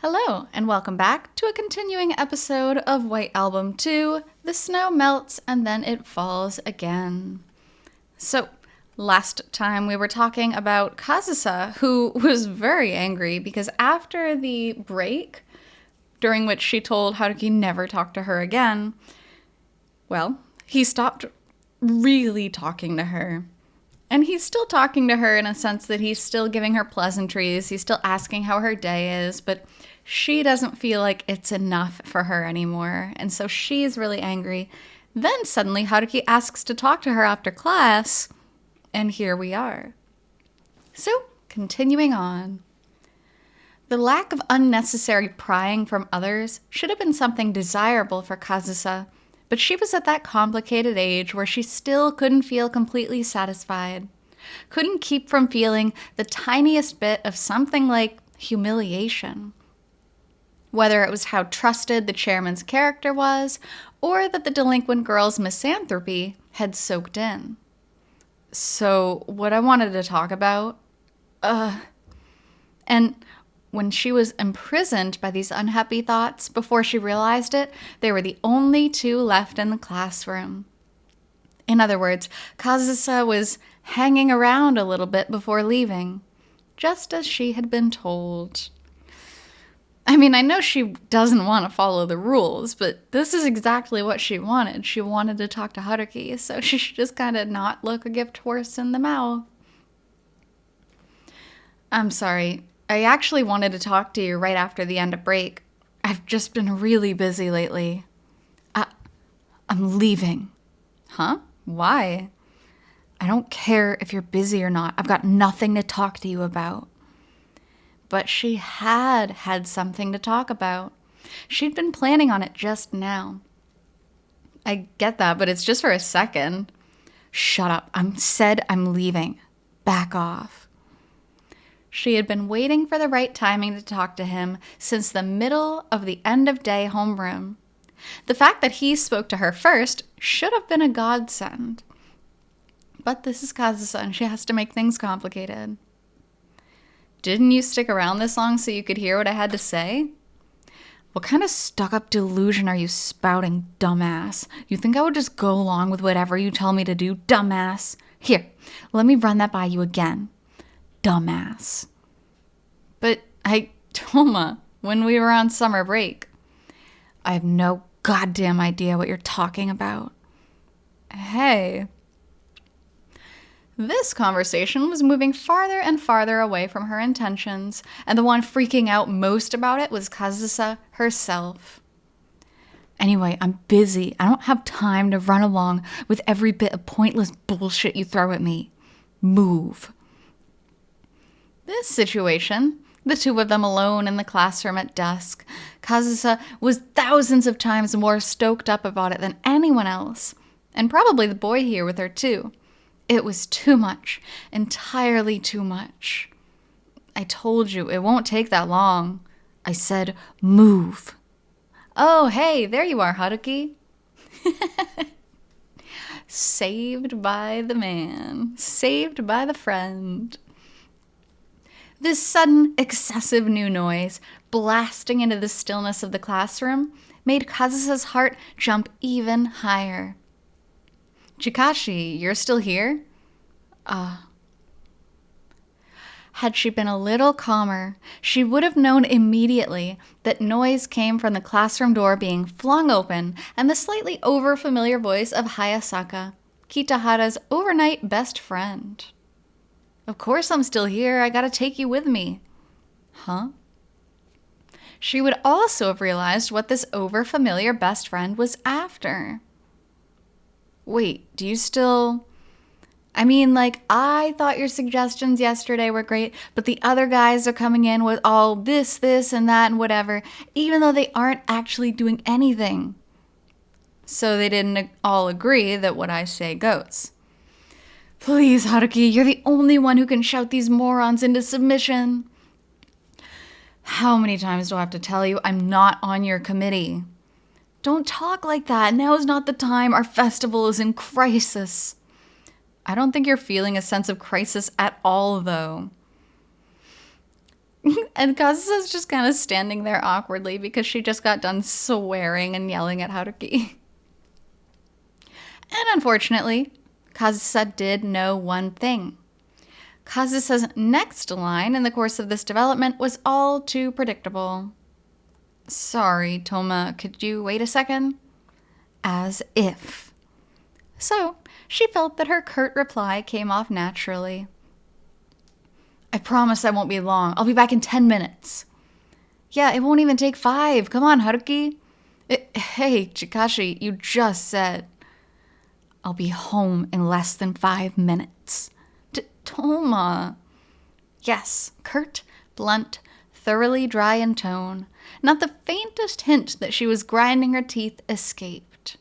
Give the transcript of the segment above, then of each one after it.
Hello, and welcome back to a continuing episode of White Album 2, The Snow Melts and Then It Falls Again. So, last time we were talking about Kazusa, who was very angry because after the break, during which she told Haruki never talk to her again, well, he stopped really talking to her. And he's still talking to her in a sense that he's still giving her pleasantries, he's still asking how her day is, but she doesn't feel like it's enough for her anymore, and so she's really angry. Then suddenly Haruki asks to talk to her after class, and here we are. So, continuing on. The lack of unnecessary prying from others should have been something desirable for Kazusa, but she was at that complicated age where she still couldn't feel completely satisfied. Couldn't keep from feeling the tiniest bit of something like humiliation. Whether it was how trusted the chairman's character was, or that the delinquent girl's misanthropy had soaked in. So, what I wanted to talk about, and when she was imprisoned by these unhappy thoughts, before she realized it, they were the only two left in the classroom. In other words, Kazusa was hanging around a little bit before leaving, just as she had been told. I mean, I know she doesn't want to follow the rules, but this is exactly what she wanted. She wanted to talk to Haruki, so she should just kind of not look a gift horse in the mouth. I'm sorry. I actually wanted to talk to you right after the end of break. I've just been really busy lately. I'm leaving. Huh? Why? I don't care if you're busy or not. I've got nothing to talk to you about. But she had something to talk about. She'd been planning on it just now. I get that, but it's just for a second. Shut up. I'm leaving. Back off. She had been waiting for the right timing to talk to him since the middle of the end-of-day homeroom. The fact that he spoke to her first should have been a godsend. But this is Kazusa, and she has to make things complicated. Didn't you stick around this long so you could hear what I had to say? What kind of stuck-up delusion are you spouting, dumbass? You think I would just go along with whatever you tell me to do, dumbass? Here, let me run that by you again. Dumbass. But Toma, when we were on summer break. I have no goddamn idea what you're talking about. Hey. This conversation was moving farther and farther away from her intentions, and the one freaking out most about it was Kazusa herself. Anyway, I'm busy. I don't have time to run along with every bit of pointless bullshit you throw at me. Move. This situation, the two of them alone in the classroom at dusk, Kazusa was thousands of times more stoked up about it than anyone else, and probably the boy here with her too. It was too much, entirely too much. I told you, it won't take that long. I said, move. Oh, hey, there you are, Haruki. Saved by the man, saved by the friend. This sudden, excessive new noise, blasting into the stillness of the classroom, made Kazusa's heart jump even higher. Chikashi, you're still here? Had she been a little calmer, she would have known immediately that noise came from the classroom door being flung open and the slightly over-familiar voice of Hayasaka, Kitahara's overnight best friend. Of course I'm still here. I gotta take you with me. Huh? She would also have realized what this over-familiar best friend was after. Wait, do you still... I thought your suggestions yesterday were great, but the other guys are coming in with all this, and that, and whatever, even though they aren't actually doing anything. So they didn't all agree that what I say goes. Please, Haruki, you're the only one who can shout these morons into submission. How many times do I have to tell you I'm not on your committee? Don't talk like that. Now is not the time. Our festival is in crisis. I don't think you're feeling a sense of crisis at all, though. And Kazusa's just kind of standing there awkwardly because she just got done swearing and yelling at Haruki. And unfortunately, Kazusa did know one thing. Kazusa's next line in the course of this development was all too predictable. Sorry, Toma, could you wait a second? As if. So, she felt that her curt reply came off naturally. I promise I won't be long. I'll be back in 10 minutes. Yeah, it won't even take 5. Come on, Haruki. Hey, Chikashi, you just said. I'll be home in less than 5 minutes. Toma. Yes, curt, blunt, thoroughly dry in tone. Not the faintest hint that she was grinding her teeth escaped.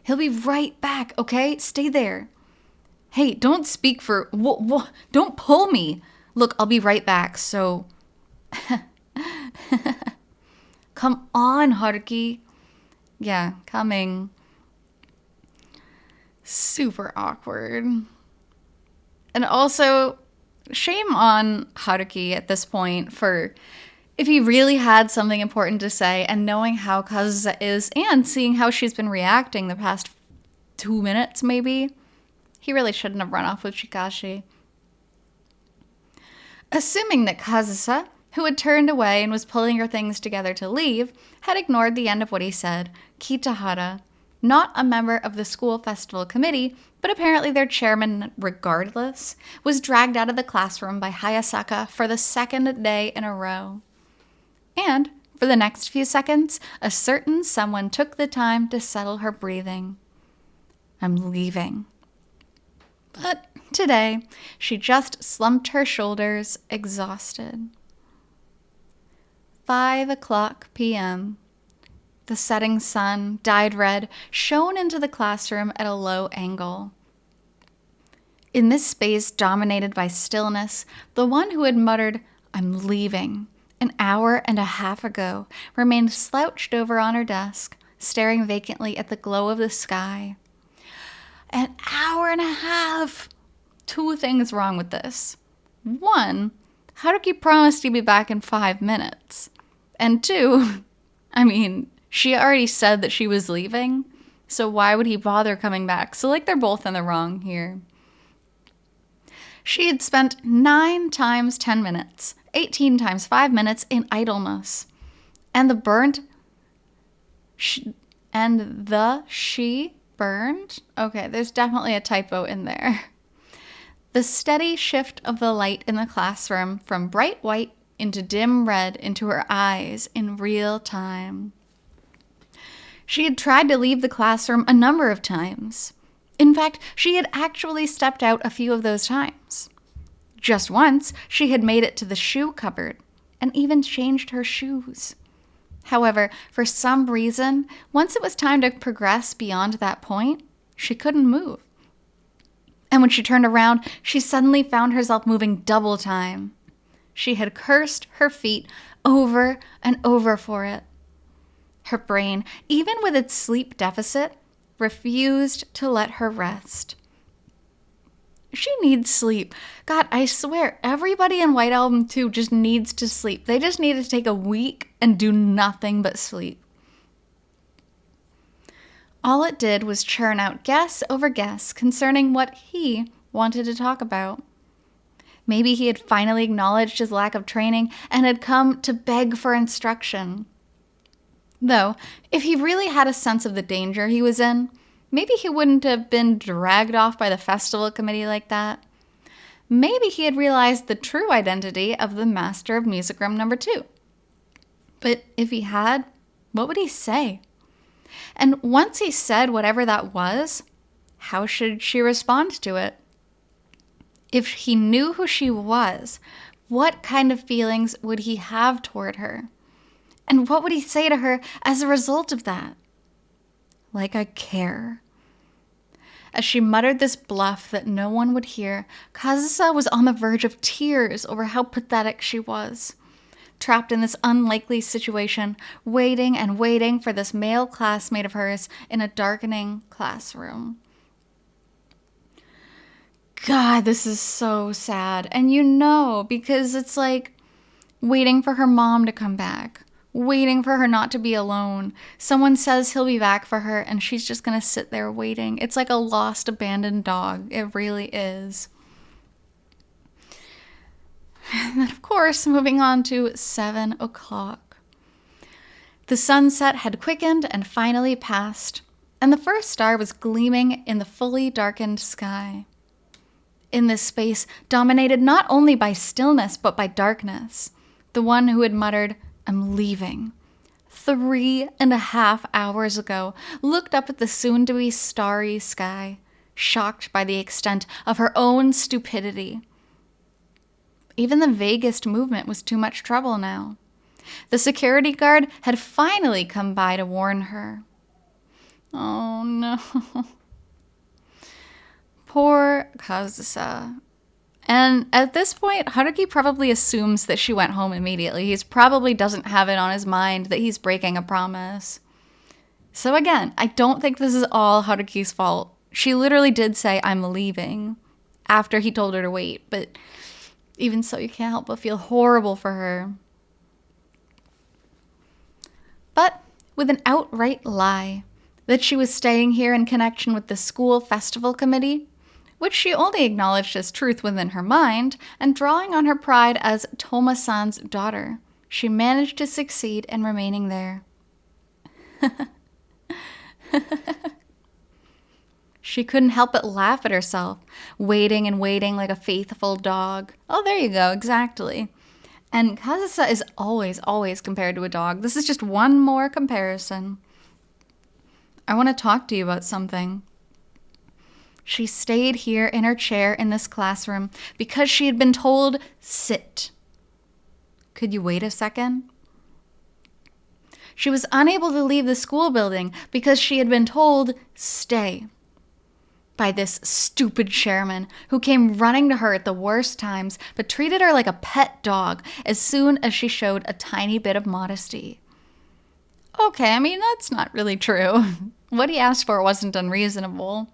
He'll be right back, okay? Stay there. Hey, don't speak for... Don't pull me. Look, I'll be right back, so... Come on, Haruki. Yeah, coming. Super awkward. And also, shame on Haruki at this point for... If he really had something important to say, and knowing how Kazusa is, and seeing how she's been reacting the past 2 minutes, maybe, he really shouldn't have run off with Chikashi. Assuming that Kazusa, who had turned away and was pulling her things together to leave, had ignored the end of what he said, Kitahara, not a member of the school festival committee, but apparently their chairman regardless, was dragged out of the classroom by Hayasaka for the second day in a row. And, for the next few seconds, a certain someone took the time to settle her breathing. I'm leaving. But today, she just slumped her shoulders, exhausted. 5:00 p.m. The setting sun, dyed red, shone into the classroom at a low angle. In this space dominated by stillness, the one who had muttered, I'm leaving, an hour and a half ago, remained slouched over on her desk, staring vacantly at the glow of the sky. An hour and a half! 2 things wrong with this. 1, Haruki promised he'd be back in 5 minutes. And 2, she already said that she was leaving, so why would he bother coming back? So, they're both in the wrong here. She had spent 9 times 10 minutes, 18 times 5 minutes in idleness. And she burned? Okay, there's definitely a typo in there. The steady shift of the light in the classroom from bright white into dim red into her eyes in real time. She had tried to leave the classroom a number of times. In fact, she had actually stepped out a few of those times. Just once, she had made it to the shoe cupboard and even changed her shoes. However, for some reason, once it was time to progress beyond that point, she couldn't move. And when she turned around, she suddenly found herself moving double time. She had cursed her feet over and over for it. Her brain, even with its sleep deficit, refused to let her rest. She needs sleep. God, I swear, everybody in White Album 2 just needs to sleep. They just need to take a week and do nothing but sleep. All it did was churn out guess over guess concerning what he wanted to talk about. Maybe he had finally acknowledged his lack of training and had come to beg for instruction. Though, if he really had a sense of the danger he was in, maybe he wouldn't have been dragged off by the festival committee like that. Maybe he had realized the true identity of the master of music room number 2. But if he had, what would he say? And once he said whatever that was, how should she respond to it? If he knew who she was, what kind of feelings would he have toward her? And what would he say to her as a result of that? Like I care. As she muttered this bluff that no one would hear, Kazusa was on the verge of tears over how pathetic she was. Trapped in this unlikely situation, waiting and waiting for this male classmate of hers in a darkening classroom. God, this is so sad. And because it's waiting for her mom to come back, waiting for her not to be alone. Someone says he'll be back for her, and she's just gonna sit there waiting. It's like a lost, abandoned dog. It really is. And then, of course, moving on to 7 o'clock. The sunset had quickened and finally passed, and the first star was gleaming in the fully darkened sky. In this space, dominated not only by stillness, but by darkness, the one who had muttered, "I'm leaving," 3.5 hours ago, looked up at the soon-to-be starry sky, shocked by the extent of her own stupidity. Even the vaguest movement was too much trouble now. The security guard had finally come by to warn her. Oh no. Poor Kazusa. And at this point, Haruki probably assumes that she went home immediately. He probably doesn't have it on his mind that he's breaking a promise. So again, I don't think this is all Haruki's fault. She literally did say, "I'm leaving," after he told her to wait, but even so, you can't help but feel horrible for her. But with an outright lie that she was staying here in connection with the school festival committee, which she only acknowledged as truth within her mind, and drawing on her pride as Toma-san's daughter, she managed to succeed in remaining there. She couldn't help but laugh at herself, waiting and waiting like a faithful dog. Oh, there you go, exactly. And Kazusa is always compared to a dog. This is just one more comparison. I want to talk to you about something. She stayed here in her chair in this classroom because she had been told, "Sit." Could you wait a second? She was unable to leave the school building because she had been told, "Stay," by this stupid chairman who came running to her at the worst times, but treated her like a pet dog as soon as she showed a tiny bit of modesty. Okay, I mean, that's not really true. What he asked for wasn't unreasonable.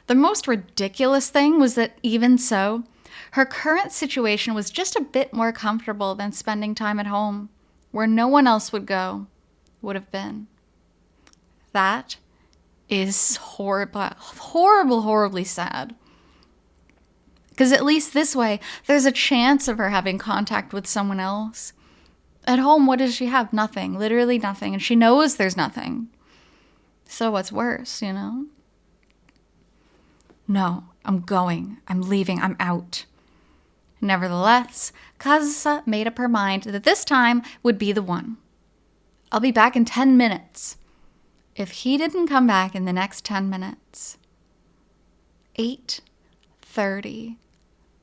The most ridiculous thing was that even so, her current situation was just a bit more comfortable than spending time at home, where no one else would have been. That is horribly sad. Because at least this way, there's a chance of her having contact with someone else. At home, what does she have? Nothing. Literally nothing. And she knows there's nothing. So what's worse, you know? No, I'm going. I'm leaving. I'm out. Nevertheless, Kazusa made up her mind that this time would be the one. I'll be back in 10 minutes. If he didn't come back in the next 10 minutes. 8:30.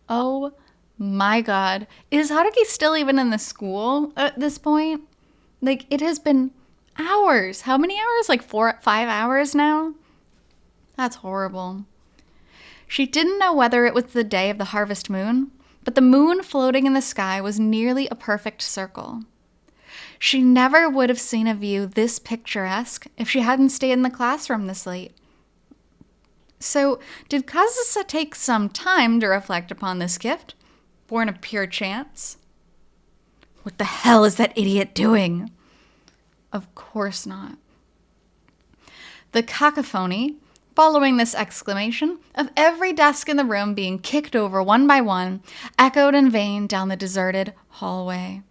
Oh my god. Is Haruki still even in the school at this point? Like, it has been hours. How many hours? Like 5 hours now? That's horrible. She didn't know whether it was the day of the harvest moon, but the moon floating in the sky was nearly a perfect circle. She never would have seen a view this picturesque if she hadn't stayed in the classroom this late. So, did Kazusa take some time to reflect upon this gift, born of pure chance? What the hell is that idiot doing? Of course not. The cacophony, following this exclamation, of every desk in the room being kicked over one by one, echoed in vain down the deserted hallway.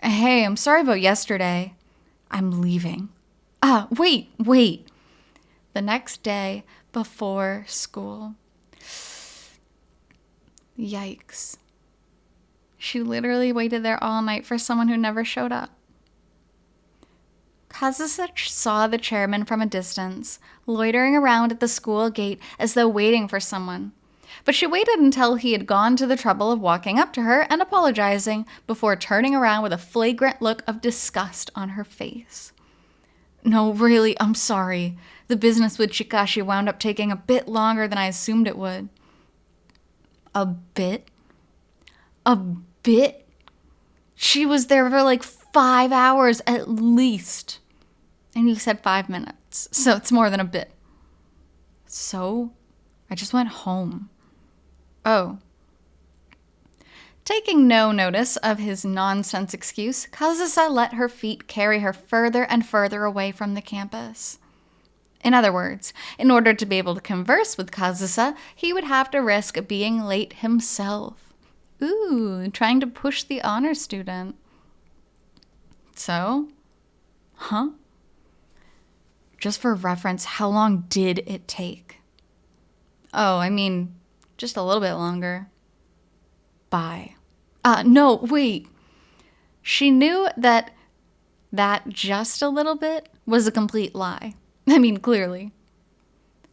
Hey, I'm sorry about yesterday. I'm leaving. Wait. The next day before school. Yikes. She literally waited there all night for someone who never showed up. Kazusa saw the chairman from a distance, loitering around at the school gate as though waiting for someone. But she waited until he had gone to the trouble of walking up to her and apologizing before turning around with a flagrant look of disgust on her face. No, really, I'm sorry. The business with Chikashi wound up taking a bit longer than I assumed it would. A bit? A bit? She was there for like 5 hours at least. And you said 5 minutes, so it's more than a bit. So, I just went home. Oh. Taking no notice of his nonsense excuse, Kazusa let her feet carry her further and further away from the campus. In other words, in order to be able to converse with Kazusa, he would have to risk being late himself. Ooh, trying to push the honor student. So, just for reference, how long did it take? Oh, I mean, just a little bit longer. Bye. No, wait. She knew that just a little bit was a complete lie. I mean, clearly.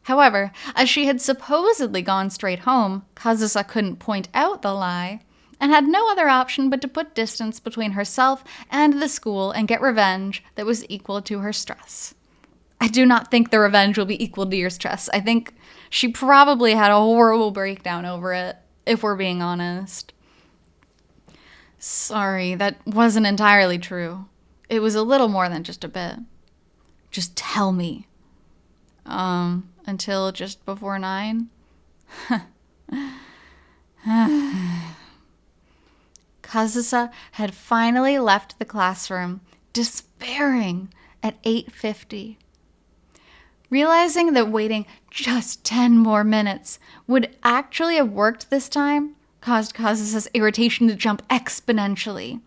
However, as she had supposedly gone straight home, Kazusa couldn't point out the lie and had no other option but to put distance between herself and the school and get revenge that was equal to her stress. I do not think the revenge will be equal to your stress. I think she probably had a horrible breakdown over it, if we're being honest. Sorry, that wasn't entirely true. It was a little more than just a bit. Just tell me. Until just before 9? Kazusa had finally left the classroom, despairing at 8:50. Realizing that waiting just 10 more minutes would actually have worked this time caused Kazusa's irritation to jump exponentially.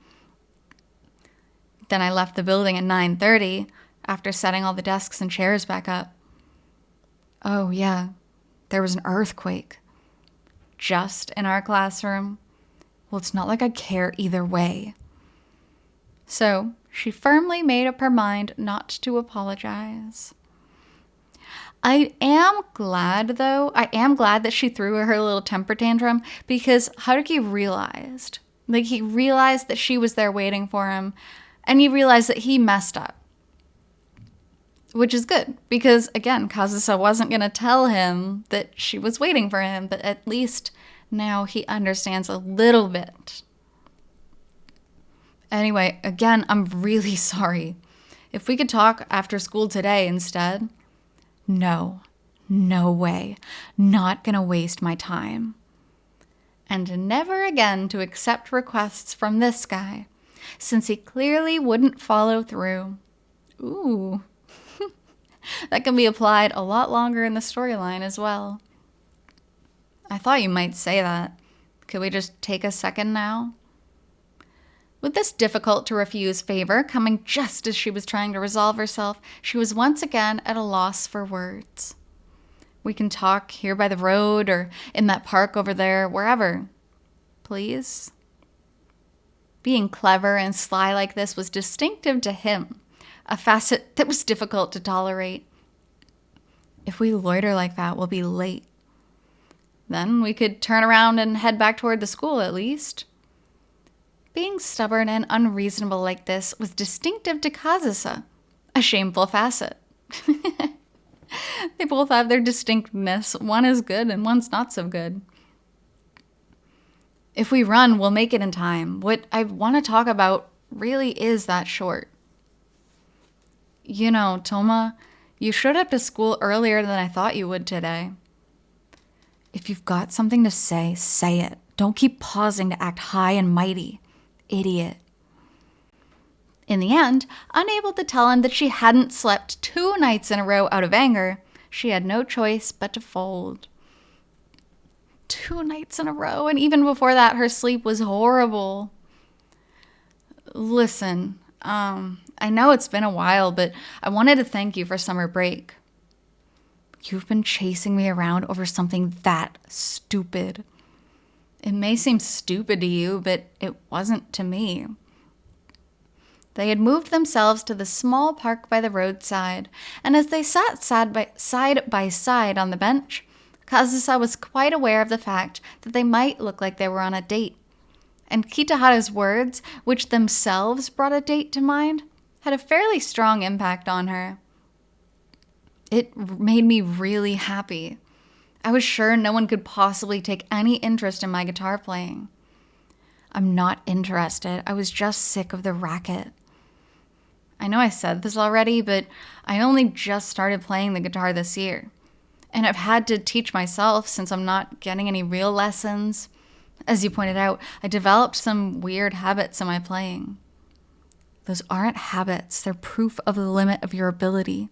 Then I left the building at 9:30 after setting all the desks and chairs back up. Oh yeah, there was an earthquake. Just in our classroom. Well, it's not like I care either way. So she firmly made up her mind not to apologize. I am glad that she threw her little temper tantrum because Haruki realized. He realized that she was there waiting for him, and he realized that he messed up. Which is good, because, again, Kazusa wasn't going to tell him that she was waiting for him, but at least now he understands a little bit. Anyway, again, I'm really sorry. If we could talk after school today instead. No way. Not gonna waste my time. And never again to accept requests from this guy, since he clearly wouldn't follow through. Ooh. That can be applied a lot longer in the storyline as well. I thought you might say that. Could we just take a second now? With this difficult to refuse favor coming just as she was trying to resolve herself, she was once again at a loss for words. We can talk here by the road or in that park over there, wherever. Please? Being clever and sly like this was distinctive to him, a facet that was difficult to tolerate. If we loiter like that, we'll be late. Then we could turn around and head back toward the school at least. Being stubborn and unreasonable like this was distinctive to Kazusa, a shameful facet. They both have their distinctness. One is good and one's not so good. If we run, we'll make it in time. What I want to talk about really is that short. You know, Toma, you showed up to school earlier than I thought you would today. If you've got something to say it. Don't keep pausing to act high and mighty. Idiot. In the end, unable to tell him that she hadn't slept 2 nights in a row out of anger, she had no choice but to fold. 2 nights in a row, and even before that, her sleep was horrible. Listen, I know it's been a while, but I wanted to thank you for summer break. You've been chasing me around over something that stupid. It may seem stupid to you, but it wasn't to me. They had moved themselves to the small park by the roadside, and as they sat side by side on the bench, Kazusa was quite aware of the fact that they might look like they were on a date. And Kitahara's words, which themselves brought a date to mind, had a fairly strong impact on her. It made me really happy. I was sure no one could possibly take any interest in my guitar playing. I'm not interested. I was just sick of the racket. I know I said this already, but I only just started playing the guitar this year. And I've had to teach myself since I'm not getting any real lessons. As you pointed out, I developed some weird habits in my playing. Those aren't habits, they're proof of the limit of your ability.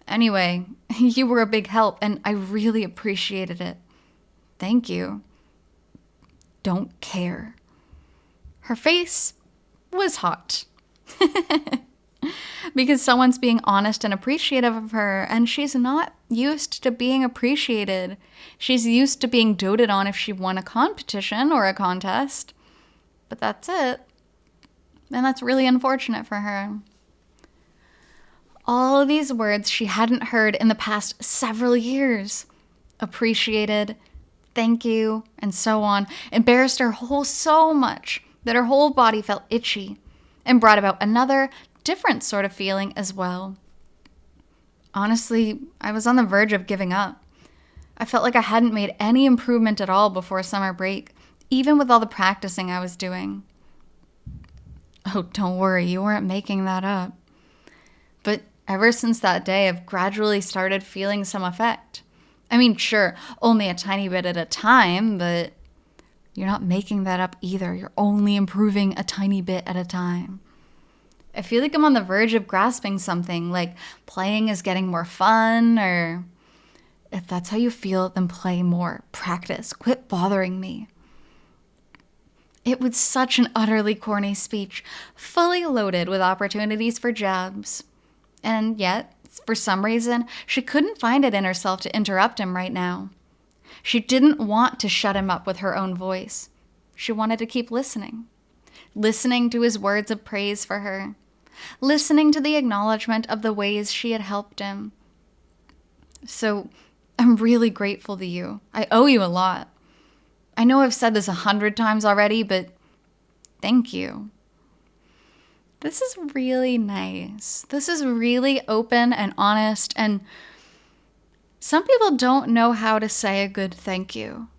Anyway, you were a big help, and I really appreciated it. Thank you. Don't care. Her face was hot. Because someone's being honest and appreciative of her, and she's not used to being appreciated. She's used to being doted on if she won a competition or a contest. But that's it. And that's really unfortunate for her. All of these words she hadn't heard in the past several years. Appreciated, thank you, and so on, embarrassed her so much that her whole body felt itchy and brought about another, different sort of feeling as well. Honestly, I was on the verge of giving up. I felt like I hadn't made any improvement at all before summer break, even with all the practicing I was doing. Oh, don't worry, you weren't making that up. But ever since that day, I've gradually started feeling some effect. I mean, sure, only a tiny bit at a time, but you're not making that up either. You're only improving a tiny bit at a time. I feel like I'm on the verge of grasping something, like playing is getting more fun, or if that's how you feel, then play more. Practice. Quit bothering me. It was such an utterly corny speech, fully loaded with opportunities for jabs. And yet, for some reason, she couldn't find it in herself to interrupt him right now. She didn't want to shut him up with her own voice. She wanted to keep listening. Listening to his words of praise for her. Listening to the acknowledgement of the ways she had helped him. So, I'm really grateful to you. I owe you a lot. I know I've said this 100 times already, but thank you. This is really nice. This is really open and honest, and some people don't know how to say a good thank you.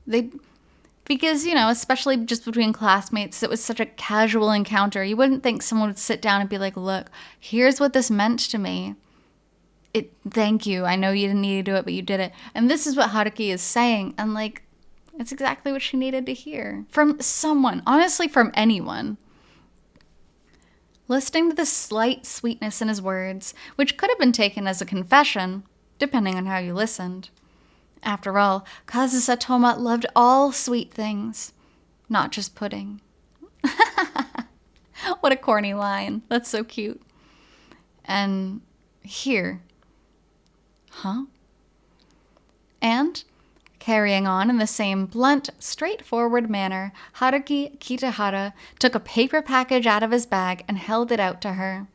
Because, especially just between classmates, it was such a casual encounter. You wouldn't think someone would sit down and be like, look, here's what this meant to me. Thank you. I know you didn't need to do it, but you did it. And this is what Haruki is saying. And it's exactly what she needed to hear. From someone. Honestly, from anyone. Listening to the slight sweetness in his words, which could have been taken as a confession, depending on how you listened. After all, Kazusa Toma loved all sweet things, not just pudding. What a corny line. That's so cute. And here. Huh? And, carrying on in the same blunt, straightforward manner, Haruki Kitahara took a paper package out of his bag and held it out to her.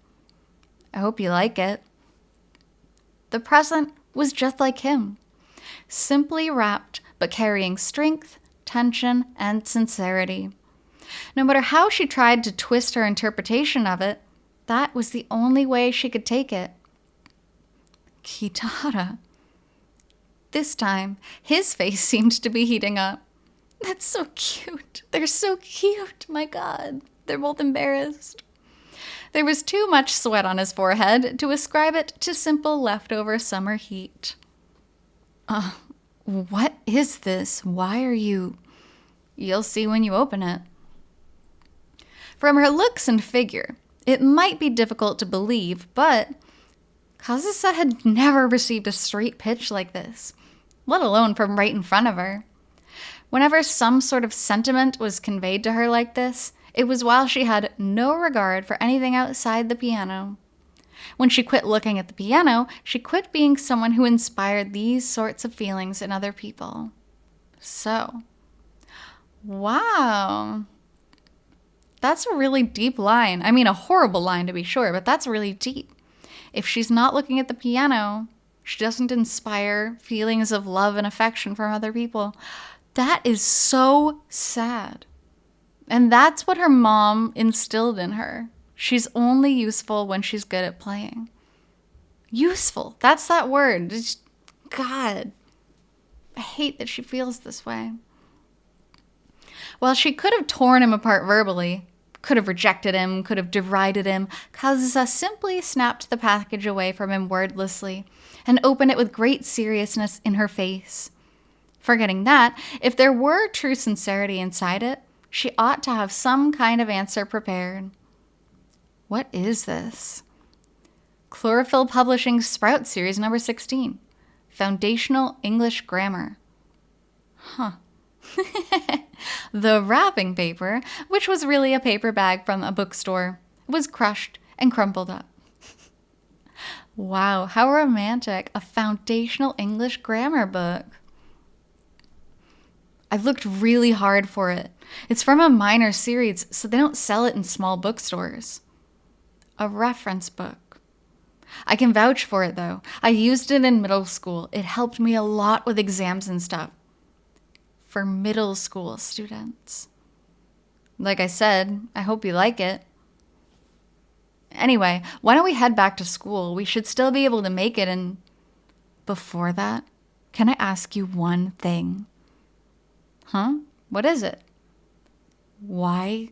I hope you like it. The present was just like him. Simply wrapped, but carrying strength, tension, and sincerity. No matter how she tried to twist her interpretation of it, that was the only way she could take it. Kitahara. This time, his face seemed to be heating up. That's so cute. They're so cute. My God. They're both embarrassed. There was too much sweat on his forehead to ascribe it to simple leftover summer heat. What is this? Why are you... You'll see when you open it. From her looks and figure, it might be difficult to believe, but Kazusa had never received a straight pitch like this, let alone from right in front of her. Whenever some sort of sentiment was conveyed to her like this, it was while she had no regard for anything outside the piano. When she quit looking at the piano, she quit being someone who inspired these sorts of feelings in other people. So, wow. That's a really deep line. I mean, a horrible line to be sure, but that's really deep. If she's not looking at the piano, she doesn't inspire feelings of love and affection from other people. That is so sad. And that's what her mom instilled in her. She's only useful when she's good at playing. Useful. That's that word. God. I hate that she feels this way. While she could have torn him apart verbally, could have rejected him, could have derided him, Kazusa simply snapped the package away from him wordlessly and opened it with great seriousness in her face. Forgetting that, if there were true sincerity inside it, she ought to have some kind of answer prepared. What is this? Chlorophyll Publishing Sprout Series number 16. Foundational English Grammar. Huh. The wrapping paper, which was really a paper bag from a bookstore, was crushed and crumpled up. Wow, how romantic. A foundational English grammar book. I looked really hard for it. It's from a minor series, so they don't sell it in small bookstores. A reference book. I can vouch for it, though. I used it in middle school. It helped me a lot with exams and stuff. For middle school students. Like I said, I hope you like it. Anyway, why don't we head back to school? We should still be able to make it, and before that, can I ask you one thing? Huh? What is it? Why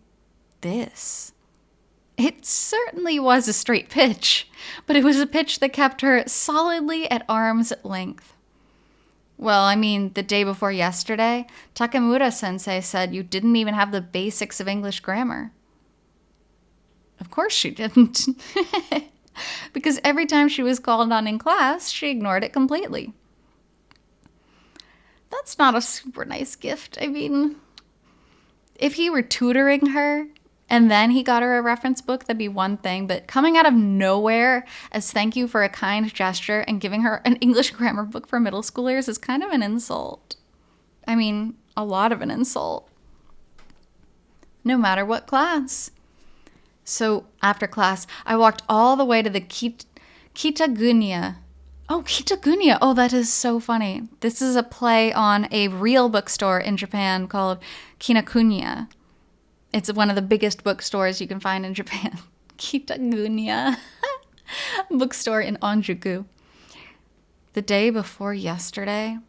this? It certainly was a straight pitch, but it was a pitch that kept her solidly at arm's length. Well, I mean, the day before yesterday, Takamura-sensei said you didn't even have the basics of English grammar. Of course she didn't. Because every time she was called on in class, she ignored it completely. That's not a super nice gift. I mean, if he were tutoring her and then he got her a reference book, that'd be one thing. But coming out of nowhere as thank you for a kind gesture and giving her an English grammar book for middle schoolers is kind of an insult. I mean, a lot of an insult. No matter what class. So after class, I walked all the way to the Kitagunya. Oh, Kitagunya. Oh, that is so funny. This is a play on a real bookstore in Japan called Kinokuniya. It's one of the biggest bookstores you can find in Japan. Kitagunya. Bookstore in Onjuku. The day before yesterday.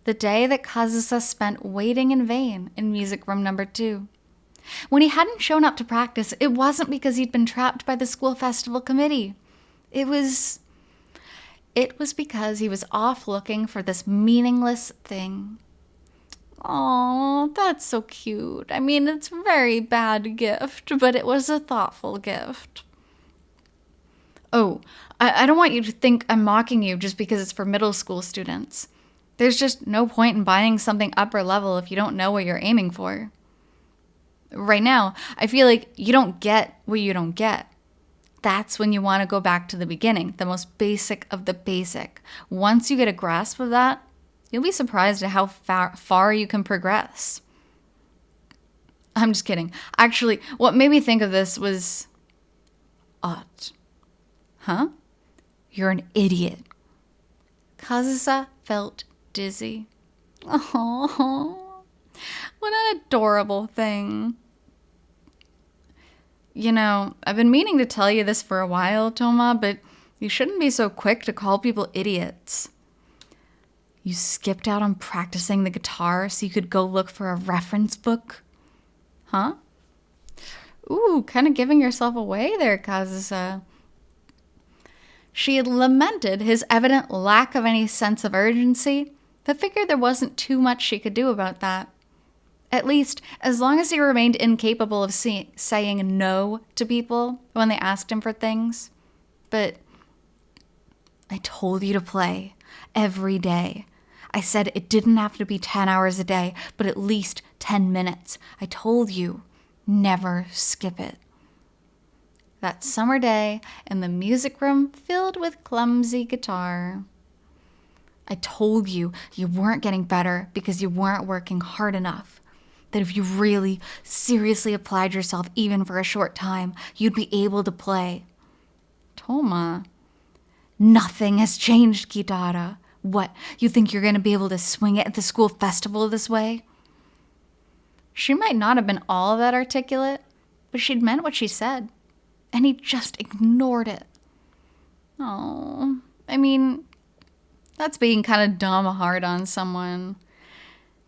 The day that Kazusa spent waiting in vain in music room number 2. When he hadn't shown up to practice, it wasn't because he'd been trapped by the school festival committee. It was because he was off looking for this meaningless thing. Aw, that's so cute. I mean, it's a very bad gift, but it was a thoughtful gift. Oh, I don't want you to think I'm mocking you just because it's for middle school students. There's just no point in buying something upper level if you don't know what you're aiming for. Right now, I feel like you don't get what you don't get. That's when you want to go back to the beginning, the most basic of the basic. Once you get a grasp of that, you'll be surprised at how far you can progress. I'm just kidding. Actually, what made me think of this was odd. Huh? You're an idiot. Kazusa felt dizzy. Oh, what an adorable thing. You know, I've been meaning to tell you this for a while, Toma, but you shouldn't be so quick to call people idiots. You skipped out on practicing the guitar so you could go look for a reference book? Huh? Ooh, kind of giving yourself away there, Kazusa. She had lamented his evident lack of any sense of urgency, but figured there wasn't too much she could do about that. At least, as long as he remained incapable of saying no to people when they asked him for things. But I told you to play every day. I said it didn't have to be 10 hours a day, but at least 10 minutes. I told you, never skip it. That summer day in the music room filled with clumsy guitar. I told you you weren't getting better because you weren't working hard enough. That if you really, seriously applied yourself even for a short time, you'd be able to play. Toma. Nothing has changed, Kitara. What, you think you're going to be able to swing it at the school festival this way? She might not have been all that articulate, but she'd meant what she said. And he just ignored it. Oh, I mean, that's being kind of dumb hard on someone.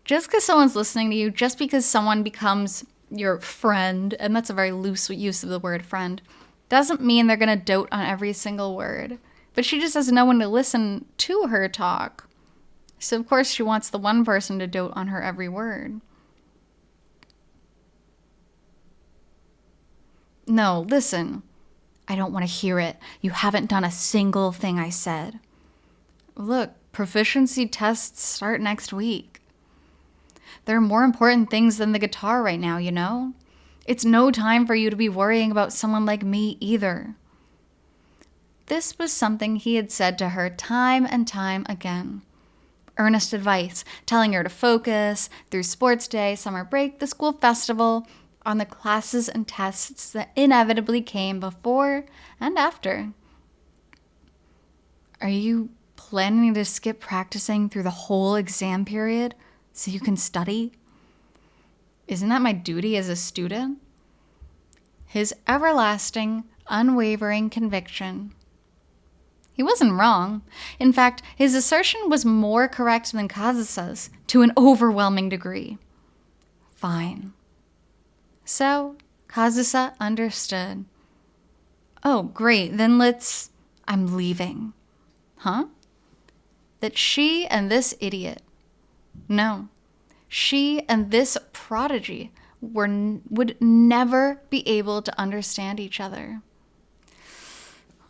Just because someone's listening to you, just because someone becomes your friend, and that's a very loose use of the word friend, doesn't mean they're going to dote on every single word. But she just has no one to listen to her talk. So of course she wants the one person to dote on her every word. No, listen. I don't want to hear it. You haven't done a single thing I said. Look, proficiency tests start next week. There are more important things than the guitar right now, you know? It's no time for you to be worrying about someone like me either. This was something he had said to her time and time again. Earnest advice, telling her to focus through sports day, summer break, the school festival, on the classes and tests that inevitably came before and after. Are you planning to skip practicing through the whole exam period so you can study? Isn't that my duty as a student? His everlasting, unwavering conviction. He wasn't wrong. In fact, his assertion was more correct than Kazusa's to an overwhelming degree. Fine. So, Kazusa understood. Oh, great, then I'm leaving. Huh? That she and this idiot, no, she and this prodigy would never be able to understand each other.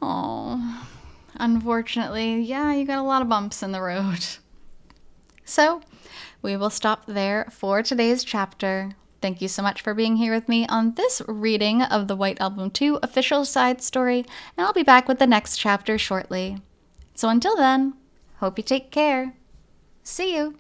Oh, unfortunately, yeah, you got a lot of bumps in the road. So, we will stop there for today's chapter. Thank you so much for being here with me on this reading of the White Album 2 official side story, and I'll be back with the next chapter shortly. So until then, hope you take care. See you.